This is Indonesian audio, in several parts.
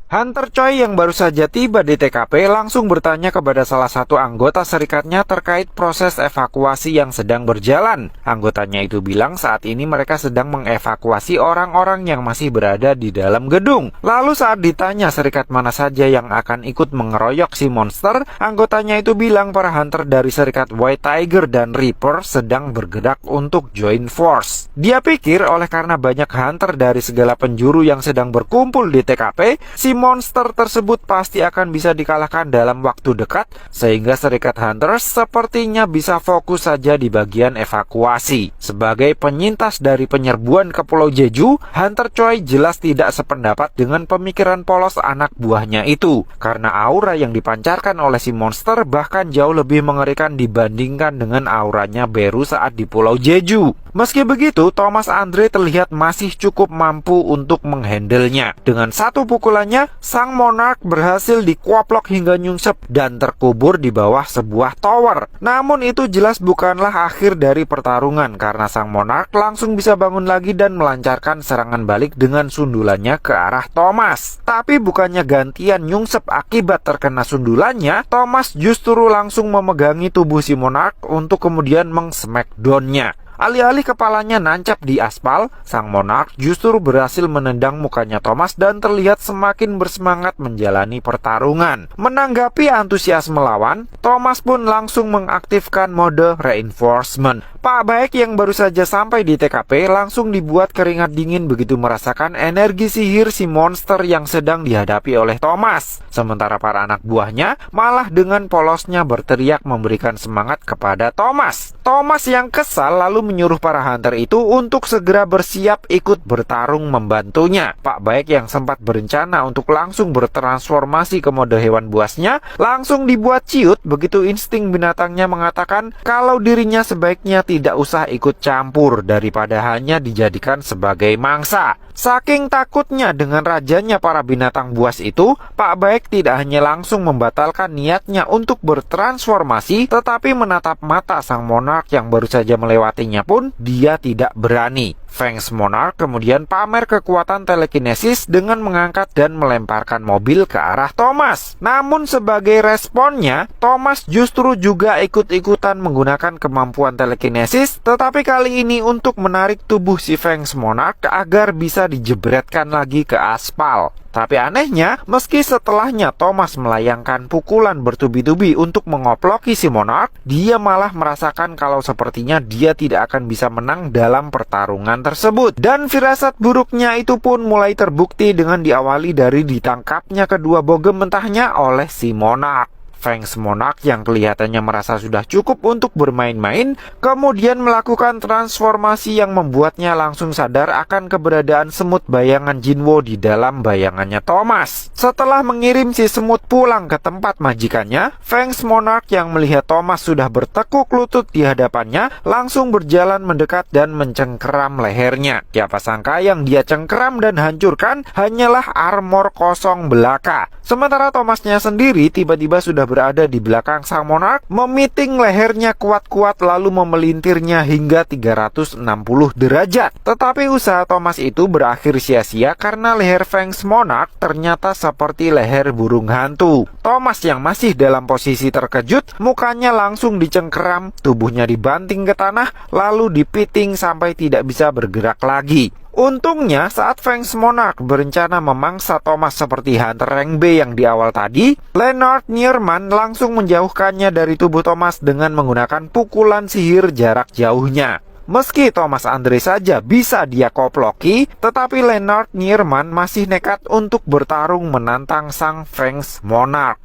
Hunter Choi yang baru saja tiba di TKP langsung bertanya kepada salah satu anggota serikatnya terkait proses evakuasi yang sedang berjalan. Anggotanya itu bilang saat ini mereka sedang mengevakuasi orang-orang yang masih berada di dalam gedung. Lalu saat ditanya serikat mana saja yang akan ikut mengeroyok si monster, anggotanya itu bilang para hunter dari serikat White Tiger dan Reaper sedang bergerak untuk join force. Dia pikir oleh karena banyak hunter dari segala penjuru yang sedang berkumpul di TKP, si monster tersebut pasti akan bisa dikalahkan dalam waktu dekat, sehingga serikat hunters sepertinya bisa fokus saja di bagian evakuasi. Sebagai penyintas dari penyerbuan ke Pulau Jeju, Hunter Choi jelas tidak sependapat dengan pemikiran polos anak buahnya itu, karena aura yang dipancarkan oleh si monster bahkan jauh lebih mengerikan dibandingkan dengan auranya Beru saat di Pulau Jeju. Meski begitu, Thomas Andre terlihat masih cukup mampu untuk menghandlenya. Dengan satu pukulannya, sang monark berhasil dikuaplok hingga nyungsep dan terkubur di bawah sebuah tower. Namun itu jelas bukanlah akhir dari pertarungan, karena sang monark langsung bisa bangun lagi dan melancarkan serangan balik dengan sundulannya ke arah Thomas. Tapi bukannya gantian nyungsep akibat terkena sundulannya, Thomas justru langsung memegangi tubuh si monark untuk kemudian meng-smackdown-nya. Alih-alih kepalanya nancap di aspal, sang monark justru berhasil menendang mukanya Thomas dan terlihat semakin bersemangat menjalani pertarungan. Menanggapi antusias melawan, Thomas pun langsung mengaktifkan mode reinforcement. Pak Baek yang baru saja sampai di TKP langsung dibuat keringat dingin begitu merasakan energi sihir si monster yang sedang dihadapi oleh Thomas. Sementara para anak buahnya malah dengan polosnya berteriak memberikan semangat kepada Thomas. Thomas yang kesal lalu menyuruh para hunter itu untuk segera bersiap ikut bertarung membantunya. Pak Baek yang sempat berencana untuk langsung bertransformasi ke mode hewan buasnya langsung dibuat ciut begitu insting binatangnya mengatakan kalau dirinya sebaiknya tidak usah ikut campur daripada hanya dijadikan sebagai mangsa. Saking takutnya dengan rajanya para binatang buas itu, Pak Baek tidak hanya langsung membatalkan niatnya untuk bertransformasi, tetapi menatap mata sang monark yang baru saja melewatinya pun dia tidak berani. Fangs Monarch kemudian pamer kekuatan telekinesis dengan mengangkat dan melemparkan mobil ke arah Thomas. Namun sebagai responnya, Thomas justru juga ikut-ikutan menggunakan kemampuan telekinesis, tetapi kali ini untuk menarik tubuh si Fangs Monarch agar bisa dijebretkan lagi ke aspal. Tapi anehnya, meski setelahnya Thomas melayangkan pukulan bertubi-tubi untuk mengoploki si monark, dia malah merasakan kalau sepertinya dia tidak akan bisa menang dalam pertarungan tersebut. Dan firasat buruknya itu pun mulai terbukti dengan diawali dari ditangkapnya kedua bogem mentahnya oleh si monark. Fangs Monarch yang kelihatannya merasa sudah cukup untuk bermain-main, kemudian melakukan transformasi yang membuatnya langsung sadar akan keberadaan semut bayangan Jinwo di dalam bayangannya Thomas. Setelah mengirim si semut pulang ke tempat majikannya, Fangs Monarch yang melihat Thomas sudah bertekuk lutut di hadapannya, langsung berjalan mendekat dan mencengkeram lehernya. Siapa sangka yang dia cengkeram dan hancurkan hanyalah armor kosong belaka. Sementara Thomasnya sendiri tiba-tiba sudah berada di belakang sang monark, memiting lehernya kuat-kuat lalu memelintirnya hingga 360 derajat. Tetapi usaha Thomas itu berakhir sia-sia karena leher Fangs Monarch ternyata seperti leher burung hantu. Thomas yang masih dalam posisi terkejut, mukanya langsung dicengkeram, tubuhnya dibanting ke tanah, lalu dipiting sampai tidak bisa bergerak lagi. Untungnya saat Fangs Monarch berencana memangsa Thomas seperti Hunter Rank B yang di awal tadi, Leonard Nierman langsung menjauhkannya dari tubuh Thomas dengan menggunakan pukulan sihir jarak jauhnya. Meski Thomas Andre saja bisa dia koploki, tetapi Leonard Nierman masih nekat untuk bertarung menantang sang Fangs Monarch.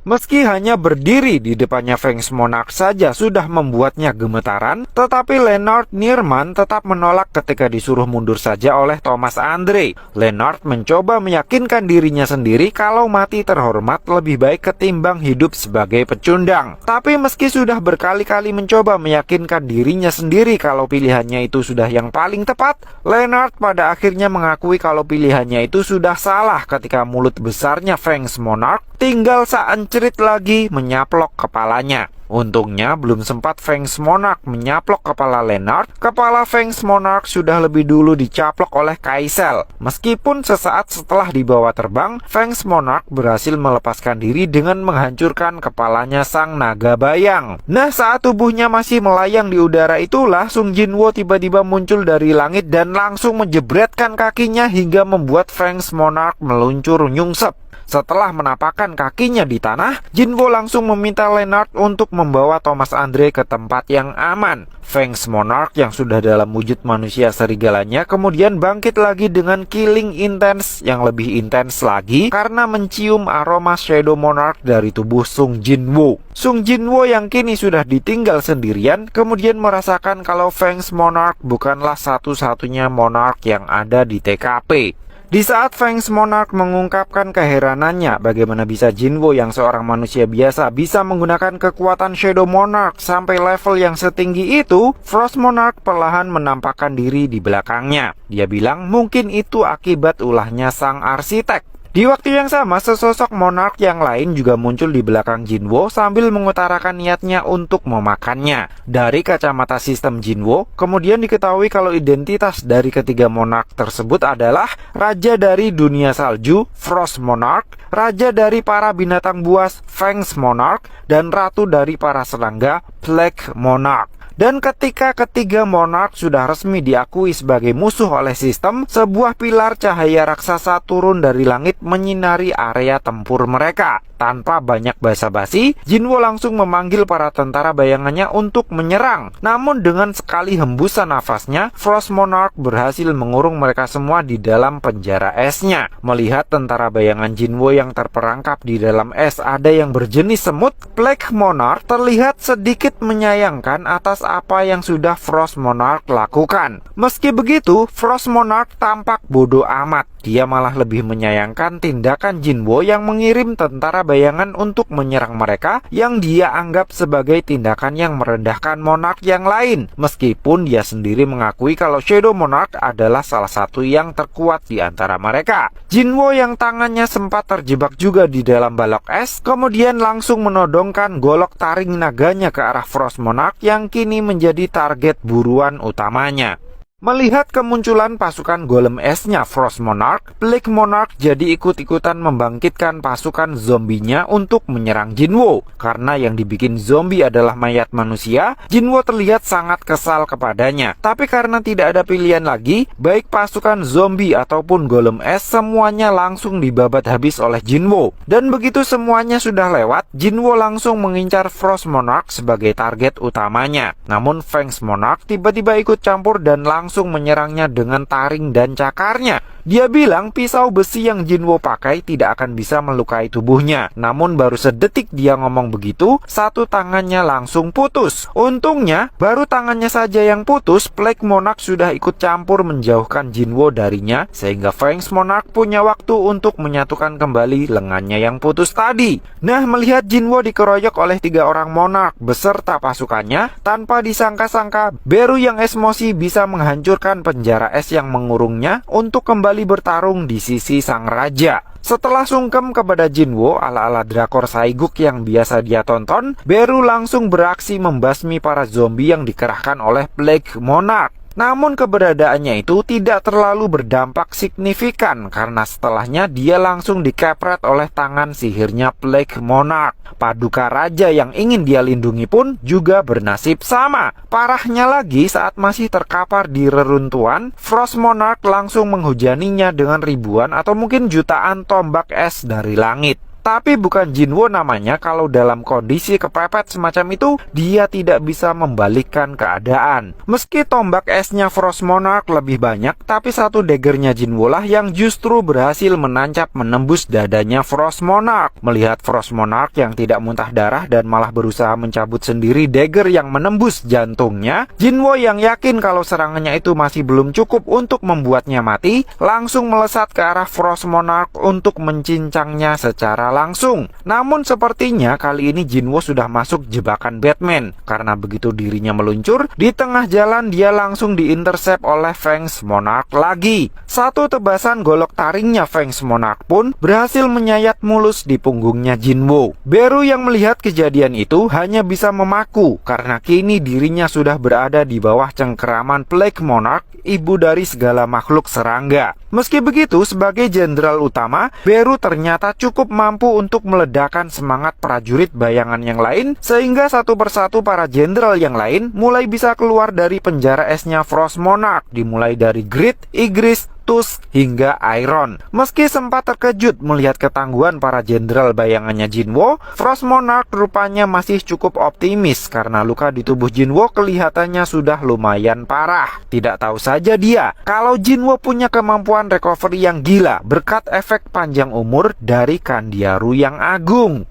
Meski hanya berdiri di depannya Fangs Monarch saja sudah membuatnya gemetaran, tetapi Leonard Nierman tetap menolak ketika disuruh mundur saja oleh Thomas Andre. Leonard mencoba meyakinkan dirinya sendiri kalau mati terhormat lebih baik ketimbang hidup sebagai pecundang. Tapi meski sudah berkali-kali mencoba meyakinkan dirinya sendiri kalau pilihannya itu sudah yang paling tepat, Leonard pada akhirnya mengakui kalau pilihannya itu sudah salah ketika mulut besarnya Fangs Monarch tinggal saencerit lagi menyaplok kepalanya. Untungnya belum sempat Fangs Monarch menyaplok kepala Leonard, kepala Fangs Monarch sudah lebih dulu dicaplok oleh Kaisel. Meskipun sesaat setelah dibawa terbang, Fangs Monarch berhasil melepaskan diri dengan menghancurkan kepalanya sang naga bayang. Nah, saat tubuhnya masih melayang di udara itulah Sung Jinwo tiba-tiba muncul dari langit dan langsung menjebretkan kakinya hingga membuat Fangs Monarch meluncur nyungsep. Setelah menapakkan kakinya di tanah, Jinwo langsung meminta Leonard untuk membawa Thomas Andre ke tempat yang aman. Fangs Monarch yang sudah dalam wujud manusia serigalanya kemudian bangkit lagi dengan killing intens yang lebih intens lagi karena mencium aroma Shadow Monarch dari tubuh Sung Jinwo. Sung Jinwo yang kini sudah ditinggal sendirian kemudian merasakan kalau Fangs Monarch bukanlah satu-satunya monarch yang ada di TKP. Di saat Fangs Monarch mengungkapkan keheranannya bagaimana bisa Jinwo yang seorang manusia biasa bisa menggunakan kekuatan Shadow Monarch sampai level yang setinggi itu, Frost Monarch perlahan menampakkan diri di belakangnya. Dia bilang mungkin itu akibat ulahnya sang arsitek. Di waktu yang sama, sesosok monark yang lain juga muncul di belakang Jinwo sambil mengutarakan niatnya untuk memakannya. Dari kacamata sistem Jinwo, kemudian diketahui kalau identitas dari ketiga monark tersebut adalah Raja dari Dunia Salju, Frost Monarch, Raja dari para binatang buas, Fangs Monarch, dan Ratu dari para serangga, Plague Monarch. Dan ketika ketiga monark sudah resmi diakui sebagai musuh oleh sistem, sebuah pilar cahaya raksasa turun dari langit menyinari area tempur mereka. Tanpa banyak basa-basi, Jinwo langsung memanggil para tentara bayangannya untuk menyerang. Namun dengan sekali hembusan nafasnya, Frost Monarch berhasil mengurung mereka semua di dalam penjara esnya. Melihat tentara bayangan Jinwo yang terperangkap di dalam es ada yang berjenis semut, Plague Monarch terlihat sedikit menyayangkan atas apa yang sudah Frost Monarch lakukan. Meski begitu, Frost Monarch tampak bodoh amat. Dia malah lebih menyayangkan tindakan Jinwo yang mengirim tentara bayangan untuk menyerang mereka yang dia anggap sebagai tindakan yang merendahkan monark yang lain. Meskipun dia sendiri mengakui kalau Shadow Monarch adalah salah satu yang terkuat di antara mereka. Jinwo yang tangannya sempat terjebak juga di dalam balok es, kemudian langsung menodongkan golok taring naganya ke arah Frost Monarch yang kini menjadi target buruan utamanya. Melihat kemunculan pasukan golem esnya Frost Monarch, Plague Monarch jadi ikut-ikutan membangkitkan pasukan zombinya untuk menyerang Jinwo. Karena yang dibikin zombie adalah mayat manusia, Jinwo terlihat sangat kesal kepadanya. Tapi karena tidak ada pilihan lagi, baik pasukan zombie ataupun golem es semuanya langsung dibabat habis oleh Jinwo. Dan begitu semuanya sudah lewat, Jinwo langsung mengincar Frost Monarch sebagai target utamanya. Namun Fangs Monarch tiba-tiba ikut campur dan langsung menyerangnya dengan taring dan cakarnya. Dia bilang pisau besi yang Jinwo pakai tidak akan bisa melukai tubuhnya. Namun baru sedetik dia ngomong begitu, satu tangannya langsung putus. Untungnya, baru tangannya saja yang putus, Plague Monarch sudah ikut campur menjauhkan Jinwo darinya, sehingga Fangs Monarch punya waktu untuk menyatukan kembali lengannya yang putus tadi. Nah, melihat Jinwo dikeroyok oleh 3 orang monark beserta pasukannya, tanpa disangka-sangka, Beru yang emosi bisa menghancurkan penjara es yang mengurungnya untuk kembali bertarung di sisi sang raja. Setelah sungkem kepada Jinwo ala-ala drakor Saiguk yang biasa dia tonton, Beru langsung beraksi membasmi para zombie yang dikerahkan oleh Plague Monarch. Namun keberadaannya itu tidak terlalu berdampak signifikan karena setelahnya dia langsung dikepret oleh tangan sihirnya Plague Monarch. Paduka raja yang ingin dia lindungi pun juga bernasib sama. Parahnya lagi saat masih terkapar di reruntuhan, Frost Monarch langsung menghujaninya dengan ribuan atau mungkin jutaan tombak es dari langit. Tapi bukan Jinwo namanya kalau dalam kondisi kepepet semacam itu, dia tidak bisa membalikkan keadaan. Meski tombak esnya Frost Monarch lebih banyak, tapi satu daggernya Jinwo lah yang justru berhasil menancap menembus dadanya Frost Monarch. Melihat Frost Monarch yang tidak muntah darah dan malah berusaha mencabut sendiri dagger yang menembus jantungnya, Jinwo yang yakin kalau serangannya itu masih belum cukup untuk membuatnya mati, langsung melesat ke arah Frost Monarch untuk mencincangnya secara langsung. Namun sepertinya kali ini Jinwo sudah masuk jebakan Batman, karena begitu dirinya meluncur, di tengah jalan dia langsung diintersep oleh Fangs Monarch lagi. Satu tebasan golok taringnya Fangs Monarch pun berhasil menyayat mulus di punggungnya Jinwo. Beru yang melihat kejadian itu hanya bisa memaku, karena kini dirinya sudah berada di bawah cengkeraman Plague Monarch, ibu dari segala makhluk serangga. Meski begitu, sebagai jenderal utama, Beru ternyata cukup mampu untuk meledakkan semangat prajurit bayangan yang lain, sehingga satu persatu para jenderal yang lain mulai bisa keluar dari penjara esnya Frost Monarch, dimulai dari Grid, Igris, Tusk, hingga Iron. Meski sempat terkejut melihat ketangguhan para jenderal bayangannya Jinwo, Frost Monarch rupanya masih cukup optimis karena luka di tubuh Jinwo kelihatannya sudah lumayan parah. Tidak tahu saja dia kalau Jinwo punya kemampuan recovery yang gila berkat efek panjang umur dari Kandiaru yang agung.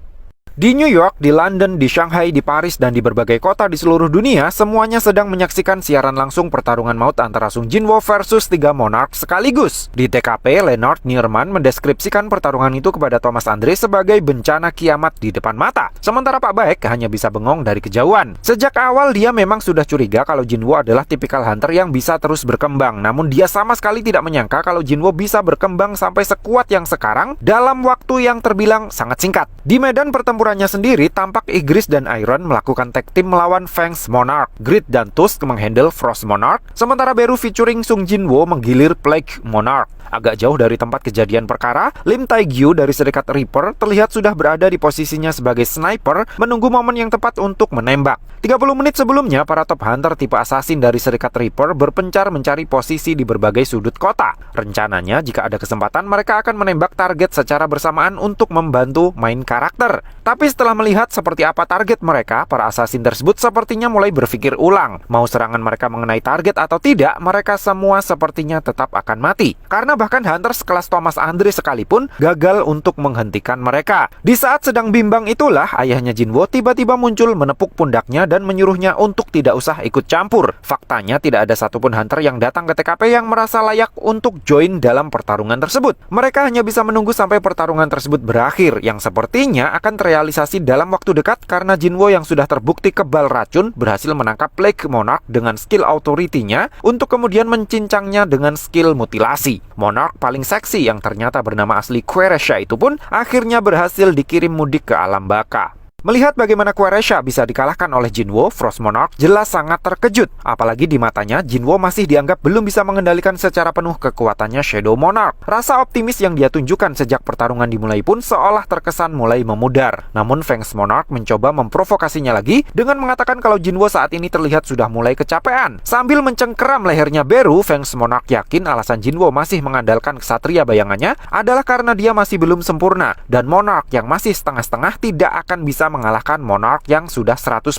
Di New York, di London, di Shanghai, di Paris, dan di berbagai kota di seluruh dunia, semuanya sedang menyaksikan siaran langsung pertarungan maut antara Sung Jinwo versus 3 monark sekaligus. Di TKP, Leonard Nierman mendeskripsikan pertarungan itu kepada Thomas Andre sebagai bencana kiamat di depan mata. Sementara Pak Baek hanya bisa bengong dari kejauhan. Sejak awal dia memang sudah curiga kalau Jinwo adalah tipikal hunter yang bisa terus berkembang. Namun dia sama sekali tidak menyangka kalau Jinwo bisa berkembang sampai sekuat yang sekarang dalam waktu yang terbilang sangat singkat. Di medan pertempuran sendiri, tampak Igris dan Iron melakukan tag team melawan Fangs Monarch. Grid dan Tusk menghandle Frost Monarch, sementara Beru featuring Sung Jinwo menggilir Plague Monarch. Agak jauh dari tempat kejadian perkara, Lim Taegyu dari Serikat Reaper terlihat sudah berada di posisinya sebagai sniper, menunggu momen yang tepat untuk menembak. 30 menit sebelumnya, para top hunter tipe assassin dari Serikat Reaper berpencar mencari posisi di berbagai sudut kota. Rencananya, jika ada kesempatan, mereka akan menembak target secara bersamaan untuk membantu main karakter. Tapi setelah melihat seperti apa target mereka, para assassin tersebut sepertinya mulai berpikir ulang. Mau serangan mereka mengenai target atau tidak, mereka semua sepertinya tetap akan mati. Karena bahkan hunter sekelas Thomas Andre sekalipun gagal untuk menghentikan mereka. Di saat sedang bimbang itulah, ayahnya Jinwo tiba-tiba muncul menepuk pundaknya dan menyuruhnya untuk tidak usah ikut campur. Faktanya tidak ada satupun hunter yang datang ke TKP yang merasa layak untuk join dalam pertarungan tersebut. Mereka hanya bisa menunggu sampai pertarungan tersebut berakhir, yang sepertinya akan terrealisasi dalam waktu dekat karena Jinwo yang sudah terbukti kebal racun berhasil menangkap Plague Monarch dengan skill authority-nya untuk kemudian mencincangnya dengan skill mutilasi. Monarch paling seksi yang ternyata bernama asli Queresha itu pun akhirnya berhasil dikirim mudik ke alam baka. Melihat bagaimana Queresha bisa dikalahkan oleh Jinwo, Frost Monarch jelas sangat terkejut. Apalagi di matanya, Jinwo masih dianggap belum bisa mengendalikan secara penuh kekuatannya Shadow Monarch. Rasa optimis yang dia tunjukkan sejak pertarungan dimulai pun seolah terkesan mulai memudar. Namun Fangs Monarch mencoba memprovokasinya lagi dengan mengatakan kalau Jinwo saat ini terlihat sudah mulai kecapean. Sambil mencengkeram lehernya Beru, Fangs Monarch yakin alasan Jinwo masih mengandalkan ksatria bayangannya adalah karena dia masih belum sempurna, dan Monarch yang masih setengah-setengah tidak akan bisa mengalahkan Monarch yang sudah 100%.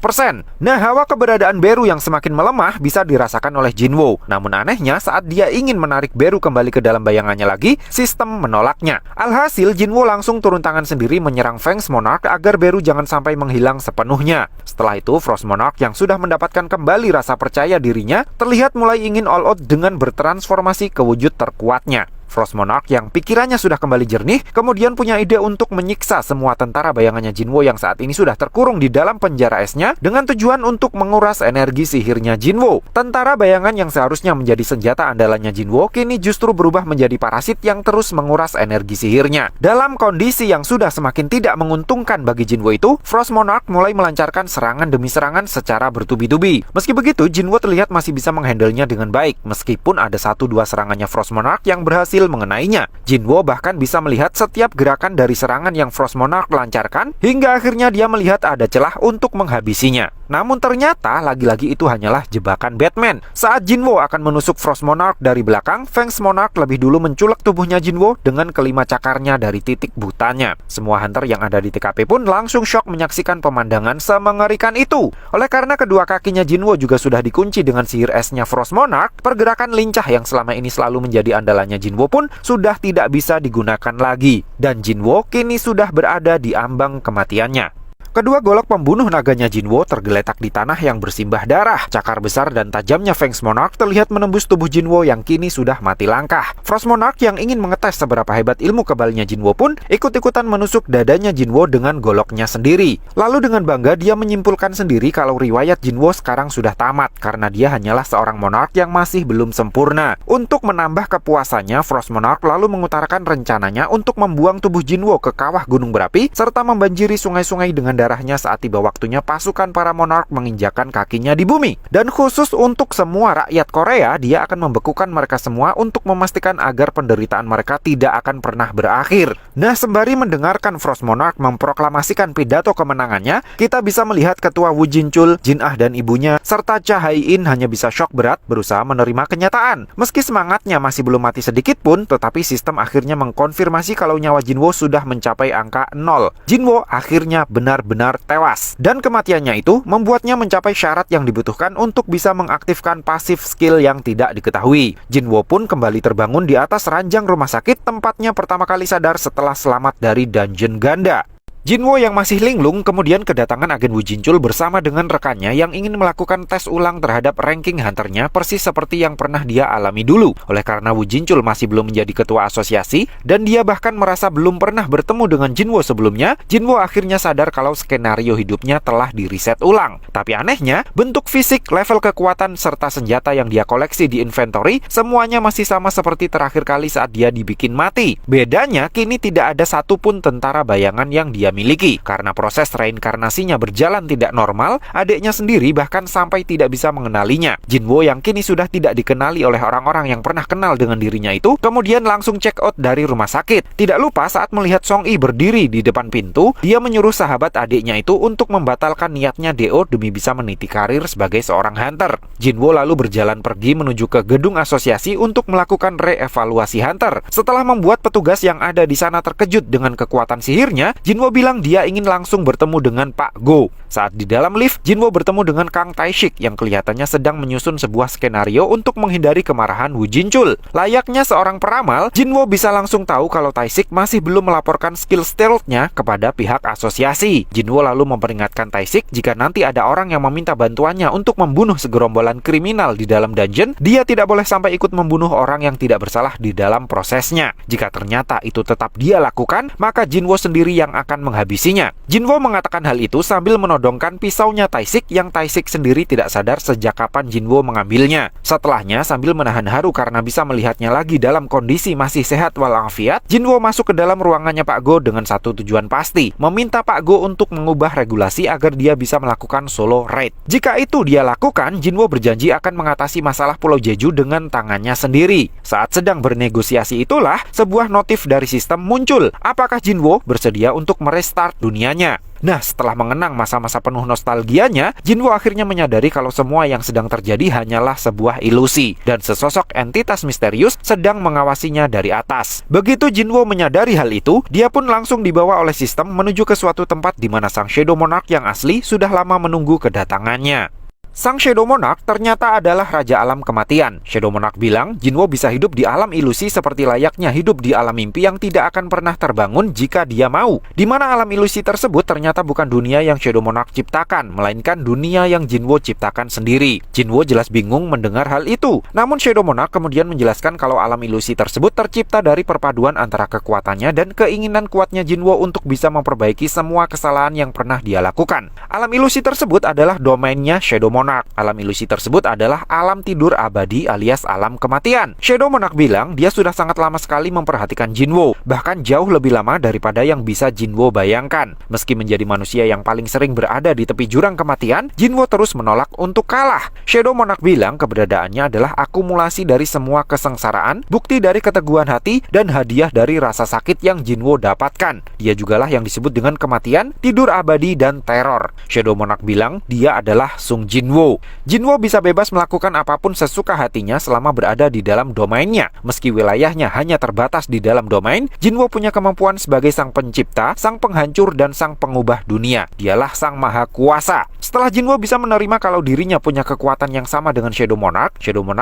Nah, hawa keberadaan Beru yang semakin melemah bisa dirasakan oleh Jinwo. Namun anehnya, saat dia ingin menarik Beru kembali ke dalam bayangannya lagi, sistem menolaknya. Alhasil, Jinwo langsung turun tangan sendiri menyerang Fangs Monarch agar Beru jangan sampai menghilang sepenuhnya. Setelah itu, Frost Monarch yang sudah mendapatkan kembali rasa percaya dirinya, terlihat mulai ingin all out dengan bertransformasi ke wujud terkuatnya. Frost Monarch yang pikirannya sudah kembali jernih, kemudian punya ide untuk menyiksa semua tentara bayangannya Jinwo yang saat ini sudah terkurung di dalam penjara esnya dengan tujuan untuk menguras energi sihirnya Jinwo. Tentara bayangan yang seharusnya menjadi senjata andalannya Jinwo kini justru berubah menjadi parasit yang terus menguras energi sihirnya. Dalam kondisi yang sudah semakin tidak menguntungkan bagi Jinwo itu, Frost Monarch mulai melancarkan serangan demi serangan secara bertubi-tubi. Meski begitu, Jinwo terlihat masih bisa menghandlenya dengan baik, meskipun ada 1-2 serangannya Frost Monarch yang berhasil mengenainya. Jinwo bahkan bisa melihat setiap gerakan dari serangan yang Frost Monarch lancarkan, hingga akhirnya dia melihat ada celah untuk menghabisinya. Namun ternyata lagi-lagi itu hanyalah jebakan Batman. Saat Jinwo akan menusuk Frost Monarch dari belakang, Fangs Monarch lebih dulu menculak tubuhnya Jinwo dengan kelima cakarnya dari titik butanya. Semua hunter yang ada di TKP pun langsung shock menyaksikan pemandangan semengerikan itu. Oleh karena kedua kakinya Jinwo juga sudah dikunci dengan sihir esnya Frost Monarch, pergerakan lincah yang selama ini selalu menjadi andalannya Jinwo pun sudah tidak bisa digunakan lagi. Dan Jinwo kini sudah berada di ambang kematiannya. Kedua golok pembunuh naganya Jinwo tergeletak di tanah yang bersimbah darah. Cakar besar dan tajamnya Fangs Monarch terlihat menembus tubuh Jinwo yang kini sudah mati langkah. Frost Monarch yang ingin mengetes seberapa hebat ilmu kebalnya Jinwo pun ikut-ikutan menusuk dadanya Jinwo dengan goloknya sendiri. Lalu dengan bangga dia menyimpulkan sendiri kalau riwayat Jinwo sekarang sudah tamat karena dia hanyalah seorang monarch yang masih belum sempurna. Untuk menambah kepuasannya, Frost Monarch lalu mengutarakan rencananya untuk membuang tubuh Jinwo ke kawah gunung berapi serta membanjiri sungai-sungai dengan darahnya saat tiba waktunya pasukan para monarch menginjakan kakinya di bumi. Dan khusus untuk semua rakyat Korea, dia akan membekukan mereka semua untuk memastikan agar penderitaan mereka tidak akan pernah berakhir. Nah, sembari mendengarkan Frost Monarch memproklamasikan pidato kemenangannya, kita bisa melihat ketua Woo Jin-chul, Jin-ah dan ibunya, serta Cha Hae-in hanya bisa shock berat berusaha menerima kenyataan. Meski semangatnya masih belum mati sedikit pun, tetapi sistem akhirnya mengkonfirmasi kalau nyawa Jinwo sudah mencapai angka 0. Jinwo akhirnya benar-benar tewas. Dan kematiannya itu membuatnya mencapai syarat yang dibutuhkan untuk bisa mengaktifkan pasif skill yang tidak diketahui. Jinwo pun kembali terbangun di atas ranjang rumah sakit tempatnya pertama kali sadar setelah selamat dari dungeon ganda. Jinwo yang masih linglung kemudian kedatangan agen Woo Jin-chul bersama dengan rekannya yang ingin melakukan tes ulang terhadap ranking hunternya persis seperti yang pernah dia alami dulu. Oleh karena Woo Jin-chul masih belum menjadi ketua asosiasi dan dia bahkan merasa belum pernah bertemu dengan Jinwo sebelumnya, Jinwo akhirnya sadar kalau skenario hidupnya telah di-reset ulang. Tapi anehnya, bentuk fisik, level kekuatan, serta senjata yang dia koleksi di inventory semuanya masih sama seperti terakhir kali saat dia dibikin mati. Bedanya, kini tidak ada satupun tentara bayangan yang dia miliki. Karena proses reinkarnasinya berjalan tidak normal, adiknya sendiri bahkan sampai tidak bisa mengenalinya. Jinwo yang kini sudah tidak dikenali oleh orang-orang yang pernah kenal dengan dirinya itu, kemudian langsung check out dari rumah sakit. Tidak lupa saat melihat Song-i berdiri di depan pintu, dia menyuruh sahabat adiknya itu untuk membatalkan niatnya DO demi bisa meniti karir sebagai seorang hunter. Jinwo lalu berjalan pergi menuju ke gedung asosiasi untuk melakukan reevaluasi hunter. Setelah membuat petugas yang ada di sana terkejut dengan kekuatan sihirnya, Jinwo bilang dia ingin langsung bertemu dengan Pak Go. Saat di dalam lift, Jinwo bertemu dengan Kang Tae-sik yang kelihatannya sedang menyusun sebuah skenario untuk menghindari kemarahan Woo Jin-chul. Layaknya seorang peramal, Jinwo bisa langsung tahu kalau Tae-sik masih belum melaporkan skill stealth-nya kepada pihak asosiasi. Jinwo lalu memperingatkan Tae-sik jika nanti ada orang yang meminta bantuannya untuk membunuh segerombolan kriminal di dalam dungeon, dia tidak boleh sampai ikut membunuh orang yang tidak bersalah di dalam prosesnya. Jika ternyata itu tetap dia lakukan, maka Jinwo sendiri yang akan menghabisinya. Jinwo mengatakan hal itu sambil menodongkan pisaunya Tae-sik yang Tae-sik sendiri tidak sadar sejak kapan Jinwo mengambilnya. Setelahnya, sambil menahan haru karena bisa melihatnya lagi dalam kondisi masih sehat walafiat, Jinwo masuk ke dalam ruangannya Pak Go dengan satu tujuan pasti, meminta Pak Go untuk mengubah regulasi agar dia bisa melakukan solo raid. Jika itu dia lakukan, Jinwo berjanji akan mengatasi masalah Pulau Jeju dengan tangannya sendiri. Saat sedang bernegosiasi itulah, sebuah notif dari sistem muncul. Apakah Jinwo bersedia untuk merestart dunianya? Nah, setelah mengenang masa-masa penuh nostalgianya, Jinwo akhirnya menyadari kalau semua yang sedang terjadi hanyalah sebuah ilusi, dan sesosok entitas misterius sedang mengawasinya dari atas. Begitu Jinwo menyadari hal itu, dia pun langsung dibawa oleh sistem menuju ke suatu tempat di mana sang Shadow Monarch yang asli sudah lama menunggu kedatangannya. Sang Shadow Monarch ternyata adalah Raja Alam Kematian. Shadow Monarch bilang, Jinwo bisa hidup di alam ilusi seperti layaknya hidup di alam mimpi yang tidak akan pernah terbangun jika dia mau. Di mana alam ilusi tersebut ternyata bukan dunia yang Shadow Monarch ciptakan, melainkan dunia yang Jinwo ciptakan sendiri. Jinwo jelas bingung mendengar hal itu. Namun Shadow Monarch kemudian menjelaskan kalau alam ilusi tersebut tercipta dari perpaduan antara kekuatannya dan keinginan kuatnya Jinwo untuk bisa memperbaiki semua kesalahan yang pernah dia lakukan. Alam ilusi tersebut adalah domainnya Shadow Monarch. Alam ilusi tersebut adalah alam tidur abadi alias alam kematian. Shadow Monarch bilang dia sudah sangat lama sekali memperhatikan Jinwo, bahkan jauh lebih lama daripada yang bisa Jinwo bayangkan. Meski menjadi manusia yang paling sering berada di tepi jurang kematian, Jinwo terus menolak untuk kalah. Shadow Monarch bilang keberadaannya adalah akumulasi dari semua kesengsaraan, bukti dari keteguhan hati, dan hadiah dari rasa sakit yang Jinwo dapatkan. Dia jugalah yang disebut dengan kematian, tidur abadi, dan teror. Shadow Monarch bilang dia adalah Sung Jinwo. Jinwo bisa bebas melakukan apapun sesuka hatinya selama berada di dalam domainnya. Meski wilayahnya hanya terbatas di dalam domain, Jinwo punya kemampuan sebagai sang pencipta, sang penghancur, dan sang pengubah dunia. Dialah sang maha kuasa. Setelah Jinwo bisa menerima kalau dirinya punya kekuatan yang sama dengan Shadow Monarch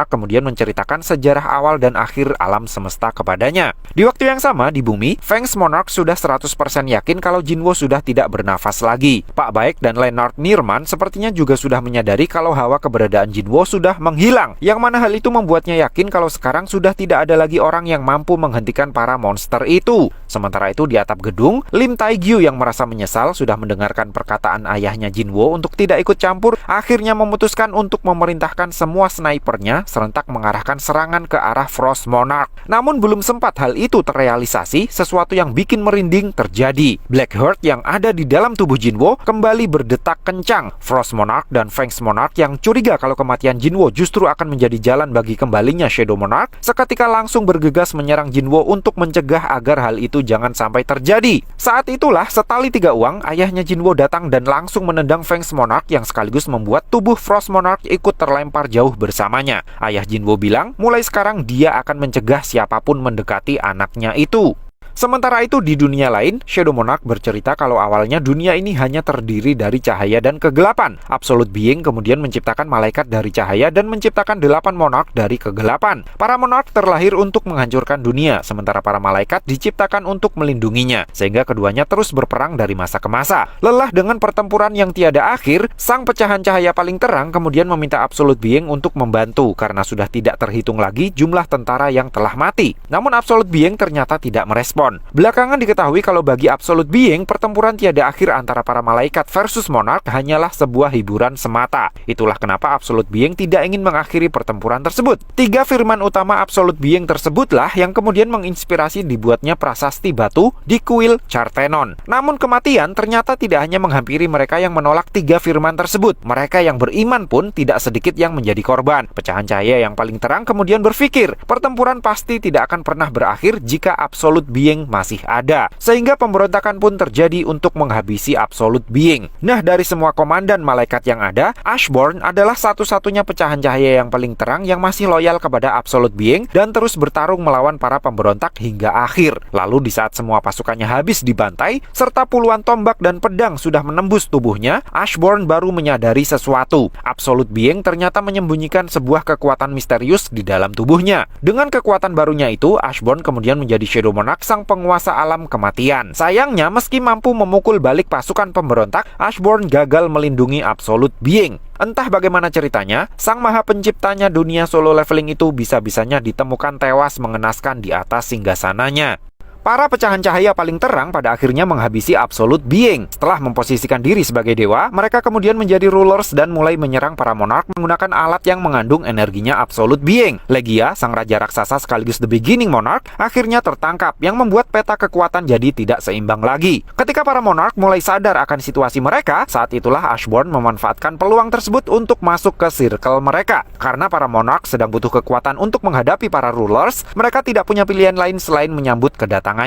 kemudian menceritakan sejarah awal dan akhir alam semesta kepadanya. Di waktu yang sama di bumi, Fangs Monarch sudah 100% yakin kalau Jinwo sudah tidak bernafas lagi. Pak Baek dan Leonard Nirman sepertinya juga sudah menyadari kalau hawa keberadaan Jinwo sudah menghilang, yang mana hal itu membuatnya yakin kalau sekarang sudah tidak ada lagi orang yang mampu menghentikan para monster itu. Sementara itu di atap gedung, Lim Taegyu yang merasa menyesal sudah mendengarkan perkataan ayahnya Jinwo untuk tidak ikut campur, akhirnya memutuskan untuk memerintahkan semua snipernya serentak mengarahkan serangan ke arah Frost Monarch. Namun belum sempat hal itu terrealisasi, sesuatu yang bikin merinding terjadi. Blackheart yang ada di dalam tubuh Jinwo kembali berdetak kencang. Frost Monarch dan Fangs Monarch yang curiga kalau kematian Jinwo justru akan menjadi jalan bagi kembalinya Shadow Monarch, seketika langsung bergegas menyerang Jinwo untuk mencegah agar hal itu jangan sampai terjadi. Saat itulah setali 3 uang, ayahnya Jinwo datang dan langsung menendang Fangs Monarch yang sekaligus membuat tubuh Frost Monarch ikut terlempar jauh bersamanya. Ayah Jinwo bilang, mulai sekarang dia akan mencegah siapapun mendekati anaknya itu. Sementara itu di dunia lain, Shadow Monarch bercerita kalau awalnya dunia ini hanya terdiri dari cahaya dan kegelapan. Absolute Being kemudian menciptakan malaikat dari cahaya dan menciptakan 8 monark dari kegelapan. Para monark terlahir untuk menghancurkan dunia, sementara para malaikat diciptakan untuk melindunginya, sehingga keduanya terus berperang dari masa ke masa. Lelah dengan pertempuran yang tiada akhir, sang pecahan cahaya paling terang kemudian meminta Absolute Being untuk membantu karena sudah tidak terhitung lagi jumlah tentara yang telah mati. Namun Absolute Being ternyata tidak merespon. Belakangan diketahui kalau bagi Absolute Being, pertempuran tiada akhir antara para malaikat versus monark hanyalah sebuah hiburan semata. Itulah kenapa Absolute Being tidak ingin mengakhiri pertempuran tersebut. 3 firman utama Absolute Being tersebutlah yang kemudian menginspirasi dibuatnya prasasti batu di kuil Chartenon. Namun kematian ternyata tidak hanya menghampiri mereka yang menolak 3 firman tersebut. Mereka yang beriman pun tidak sedikit yang menjadi korban. Pecahan cahaya yang paling terang kemudian berpikir, pertempuran pasti tidak akan pernah berakhir jika Absolute Being masih ada, sehingga pemberontakan pun terjadi untuk menghabisi Absolute Being. Nah, dari semua komandan malaikat yang ada, Ashborn adalah satu-satunya pecahan cahaya yang paling terang yang masih loyal kepada Absolute Being dan terus bertarung melawan para pemberontak hingga akhir. Lalu di saat semua pasukannya habis dibantai, serta puluhan tombak dan pedang sudah menembus tubuhnya, Ashborn baru menyadari sesuatu. Absolute Being ternyata menyembunyikan sebuah kekuatan misterius di dalam tubuhnya. Dengan kekuatan barunya itu, Ashborn kemudian menjadi Shadow Monarch, sang penguasa alam kematian. Sayangnya, meski mampu memukul balik pasukan pemberontak, Ashborn gagal melindungi Absolute Being. Entah bagaimana ceritanya, sang maha penciptanya dunia solo leveling itu bisa-bisanya ditemukan tewas mengenaskan di atas singgasananya. Para pecahan cahaya paling terang pada akhirnya menghabisi Absolute Being. Setelah memposisikan diri sebagai dewa, mereka kemudian menjadi rulers dan mulai menyerang para monark menggunakan alat yang mengandung energinya Absolute Being. Legia, sang raja raksasa sekaligus The Beginning Monarch, akhirnya tertangkap, yang membuat peta kekuatan jadi tidak seimbang lagi. Ketika para monark mulai sadar akan situasi mereka, saat itulah Ashborn memanfaatkan peluang tersebut untuk masuk ke circle mereka. Karena para monark sedang butuh kekuatan untuk menghadapi para rulers, mereka tidak punya pilihan lain selain menyambut kedatangan.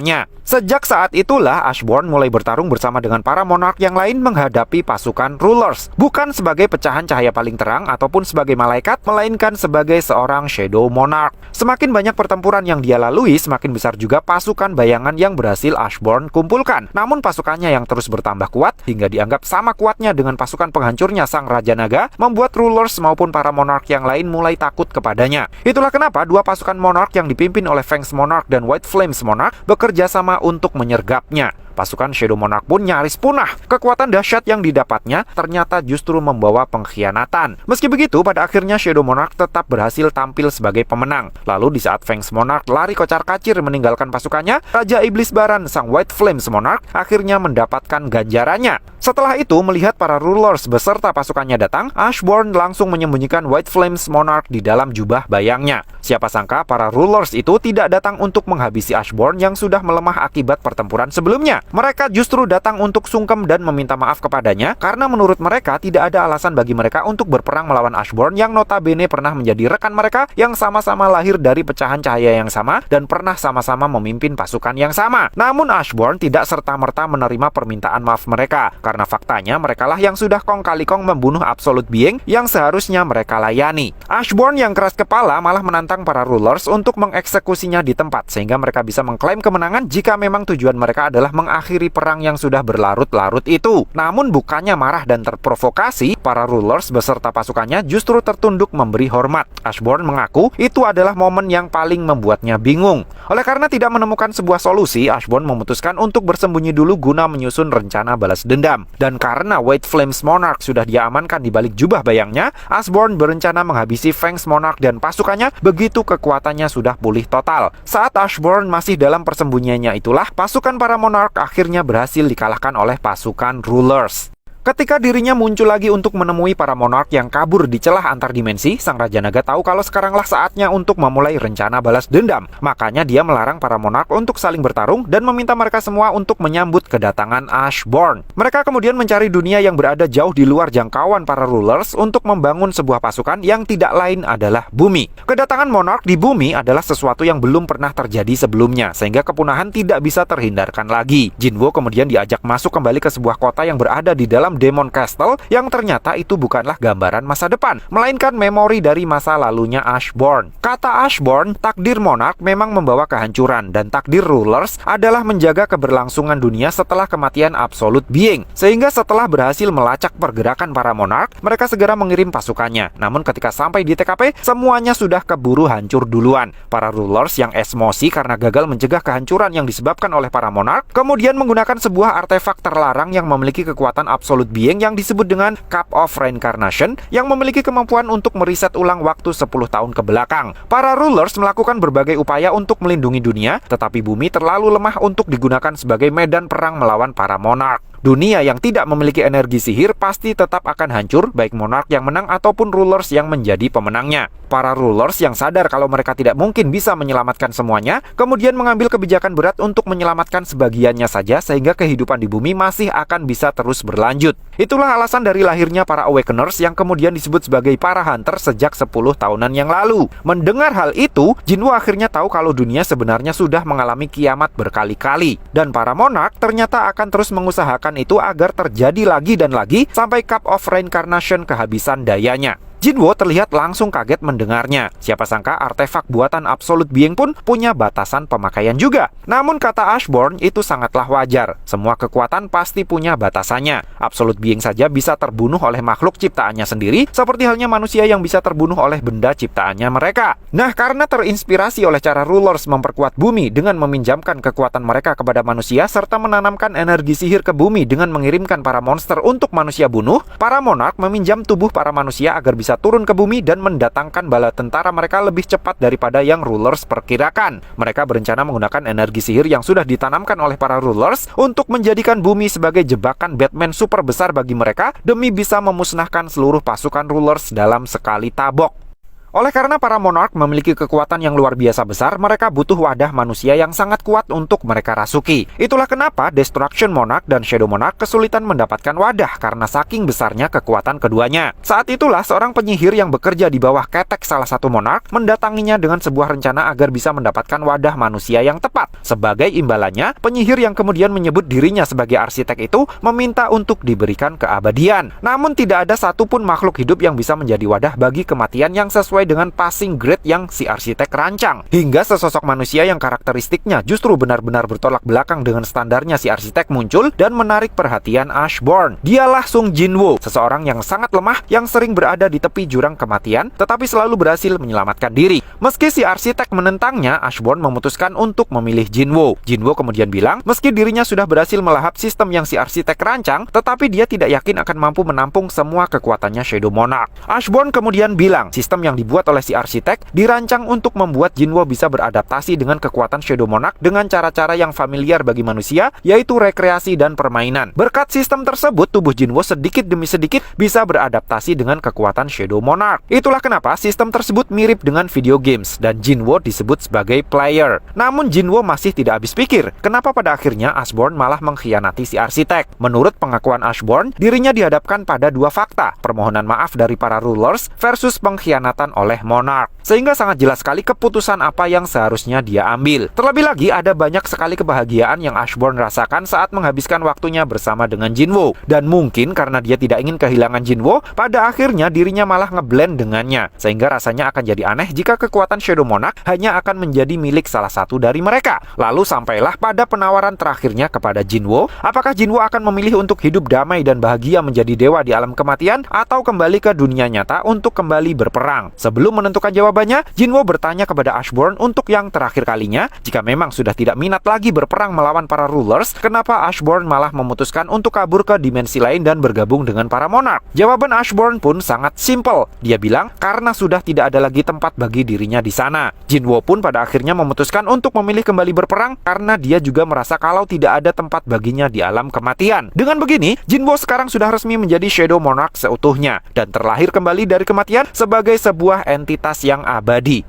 Sejak saat itulah Ashborn mulai bertarung bersama dengan para monark yang lain menghadapi pasukan rulers, bukan sebagai pecahan cahaya paling terang ataupun sebagai malaikat, melainkan sebagai seorang Shadow Monarch. Semakin banyak pertempuran yang dia lalui, semakin besar juga pasukan bayangan yang berhasil Ashborn kumpulkan. Namun pasukannya yang terus bertambah kuat hingga dianggap sama kuatnya dengan pasukan penghancurnya sang Raja Naga, membuat rulers maupun para monark yang lain mulai takut kepadanya. Itulah kenapa 2 pasukan monark yang dipimpin oleh Fangs Monarch dan White Flames Monarch bekerja sama untuk menyergapnya. Pasukan Shadow Monarch pun nyaris punah. Kekuatan dahsyat yang didapatnya ternyata justru membawa pengkhianatan. Meski begitu, pada akhirnya Shadow Monarch tetap berhasil tampil sebagai pemenang. Lalu di saat Fangs Monarch lari kocar-kacir meninggalkan pasukannya, Raja Iblis Baran, sang White Flames Monarch, akhirnya mendapatkan ganjarannya. Setelah itu, melihat para rulers beserta pasukannya datang, Ashborn langsung menyembunyikan White Flames Monarch di dalam jubah bayangnya. Siapa sangka para rulers itu tidak datang untuk menghabisi Ashborn yang sudah melemah akibat pertempuran sebelumnya. Mereka justru datang untuk sungkem dan meminta maaf kepadanya karena menurut mereka tidak ada alasan bagi mereka untuk berperang melawan Ashborn yang notabene pernah menjadi rekan mereka yang sama-sama lahir dari pecahan cahaya yang sama dan pernah sama-sama memimpin pasukan yang sama. Namun Ashborn tidak serta-merta menerima permintaan maaf mereka karena karena faktanya merekalah yang sudah kong kali kong membunuh Absolute Being yang seharusnya mereka layani. Ashborn yang keras kepala malah menantang para rulers untuk mengeksekusinya di tempat, sehingga mereka bisa mengklaim kemenangan jika memang tujuan mereka adalah mengakhiri perang yang sudah berlarut-larut itu. Namun bukannya marah dan terprovokasi, para rulers beserta pasukannya justru tertunduk memberi hormat. Ashborn mengaku itu adalah momen yang paling membuatnya bingung. Oleh karena tidak menemukan sebuah solusi, Ashborn memutuskan untuk bersembunyi dulu guna menyusun rencana balas dendam. Dan karena White Flames Monarch sudah diamankan di balik jubah bayangnya, Ashborn berencana menghabisi Fangs Monarch dan pasukannya begitu kekuatannya sudah pulih total. Saat Ashborn masih dalam persembunyiannya itulah, pasukan para Monarch akhirnya berhasil dikalahkan oleh pasukan rulers. Ketika dirinya muncul lagi untuk menemui para monark yang kabur di celah antar dimensi, Sang Raja Naga tahu kalau sekaranglah saatnya untuk memulai rencana balas dendam. Makanya dia melarang para monark untuk saling bertarung dan meminta mereka semua untuk menyambut kedatangan Ashborn. Mereka kemudian mencari dunia yang berada jauh di luar jangkauan para rulers untuk membangun sebuah pasukan yang tidak lain adalah bumi. Kedatangan monark di bumi adalah sesuatu yang belum pernah terjadi sebelumnya, sehingga kepunahan tidak bisa terhindarkan lagi. Jinwo kemudian diajak masuk kembali ke sebuah kota yang berada di dalam Demon Castle yang ternyata itu bukanlah gambaran masa depan, melainkan memori dari masa lalunya Ashborn. Kata Ashborn, takdir monark memang membawa kehancuran dan takdir rulers adalah menjaga keberlangsungan dunia setelah kematian Absolute Being. Sehingga setelah berhasil melacak pergerakan para monark, mereka segera mengirim pasukannya. Namun ketika sampai di TKP, semuanya sudah keburu hancur duluan. Para rulers yang emosi karena gagal mencegah kehancuran yang disebabkan oleh para monark, kemudian menggunakan sebuah artefak terlarang yang memiliki kekuatan Absolute Being yang disebut dengan Cup of Reincarnation yang memiliki kemampuan untuk meriset ulang waktu 10 tahun ke belakang. Para rulers melakukan berbagai upaya untuk melindungi dunia, tetapi bumi terlalu lemah untuk digunakan sebagai medan perang melawan para monark. Dunia yang tidak memiliki energi sihir pasti tetap akan hancur, baik monark yang menang ataupun rulers yang menjadi pemenangnya. Para rulers yang sadar kalau mereka tidak mungkin bisa menyelamatkan semuanya, kemudian mengambil kebijakan berat untuk menyelamatkan sebagiannya saja sehingga kehidupan di bumi masih akan bisa terus berlanjut. Itulah alasan dari lahirnya para Awakeners yang kemudian disebut sebagai para Hunter sejak 10 tahunan yang lalu. Mendengar hal itu, Jinwo akhirnya tahu kalau dunia sebenarnya sudah mengalami kiamat berkali-kali. Dan para monark ternyata akan terus mengusahakan itu agar terjadi lagi dan lagi sampai Cup of Reincarnation kehabisan dayanya. Jinwo terlihat langsung kaget mendengarnya. Siapa sangka artefak buatan Absolute Being pun punya batasan pemakaian juga. Namun kata Ashborn itu sangatlah wajar. Semua kekuatan pasti punya batasannya. Absolute Being saja bisa terbunuh oleh makhluk ciptaannya sendiri, seperti halnya manusia yang bisa terbunuh oleh benda ciptaannya mereka. Nah, karena terinspirasi oleh cara rulers memperkuat bumi dengan meminjamkan kekuatan mereka kepada manusia serta menanamkan energi sihir ke bumi dengan mengirimkan para monster untuk manusia bunuh, para monark meminjam tubuh para manusia agar bisa turun ke bumi dan mendatangkan bala tentara mereka lebih cepat daripada yang rulers perkirakan. Mereka berencana menggunakan energi sihir yang sudah ditanamkan oleh para rulers untuk menjadikan bumi sebagai jebakan Batman super besar bagi mereka demi bisa memusnahkan seluruh pasukan rulers dalam sekali tabok. Oleh karena para monark memiliki kekuatan yang luar biasa besar, mereka butuh wadah manusia yang sangat kuat untuk mereka rasuki. Itulah kenapa Destruction Monarch dan Shadow Monarch kesulitan mendapatkan wadah karena saking besarnya kekuatan keduanya. Saat itulah seorang penyihir yang bekerja di bawah ketek salah satu monark mendatanginya dengan sebuah rencana agar bisa mendapatkan wadah manusia yang tepat. Sebagai imbalannya, penyihir yang kemudian menyebut dirinya sebagai arsitek itu meminta untuk diberikan keabadian. Namun tidak ada satupun makhluk hidup yang bisa menjadi wadah bagi kematian yang sesuai dengan passing grade yang si arsitek rancang. Hingga sesosok manusia yang karakteristiknya justru benar-benar bertolak belakang dengan standarnya si arsitek muncul dan menarik perhatian Ashborn. Dialah Sung Jinwo, seseorang yang sangat lemah yang sering berada di tepi jurang kematian tetapi selalu berhasil menyelamatkan diri. Meski si arsitek menentangnya, Ashborn memutuskan untuk memilih Jinwo. Jinwo kemudian bilang meski dirinya sudah berhasil melahap sistem yang si arsitek rancang, tetapi dia tidak yakin akan mampu menampung semua kekuatannya Shadow Monarch. Ashborn kemudian bilang sistem yang dibuat oleh si arsitek dirancang untuk membuat Jinwo bisa beradaptasi dengan kekuatan Shadow Monarch dengan cara-cara yang familiar bagi manusia, yaitu rekreasi dan permainan. Berkat sistem tersebut, tubuh Jinwo sedikit demi sedikit bisa beradaptasi dengan kekuatan Shadow Monarch. Itulah kenapa sistem tersebut mirip dengan video games dan Jinwo disebut sebagai player. Namun Jinwo masih tidak habis pikir, kenapa pada akhirnya Ashborn malah mengkhianati si arsitek. Menurut pengakuan Ashborn, dirinya dihadapkan pada dua fakta, permohonan maaf dari para rulers versus pengkhianatan oleh Monarch. Sehingga sangat jelas sekali keputusan apa yang seharusnya dia ambil. Terlebih lagi ada banyak sekali kebahagiaan yang Ashburn rasakan saat menghabiskan waktunya bersama dengan Jinwoo. Dan mungkin karena dia tidak ingin kehilangan Jinwoo, pada akhirnya dirinya malah ngeblend dengannya. Sehingga rasanya akan jadi aneh jika kekuatan Shadow Monarch hanya akan menjadi milik salah satu dari mereka. Lalu sampailah pada penawaran terakhirnya kepada Jinwoo. Apakah Jinwoo akan memilih untuk hidup damai dan bahagia menjadi dewa di alam kematian, atau kembali ke dunia nyata untuk kembali berperang? Sebelum menentukan jawabannya, Jinwoo bertanya kepada Ashburn untuk yang terakhir kalinya, jika memang sudah tidak minat lagi berperang melawan para rulers, kenapa Ashburn malah memutuskan untuk kabur ke dimensi lain dan bergabung dengan para monarch? Jawaban Ashburn pun sangat simpel. Dia bilang karena sudah tidak ada lagi tempat bagi dirinya di sana. Jinwoo pun pada akhirnya memutuskan untuk memilih kembali berperang karena dia juga merasa kalau tidak ada tempat baginya di alam kematian. Dengan begini, Jinwoo sekarang sudah resmi menjadi Shadow Monarch seutuhnya dan terlahir kembali dari kematian sebagai sebuah entitas yang abadi.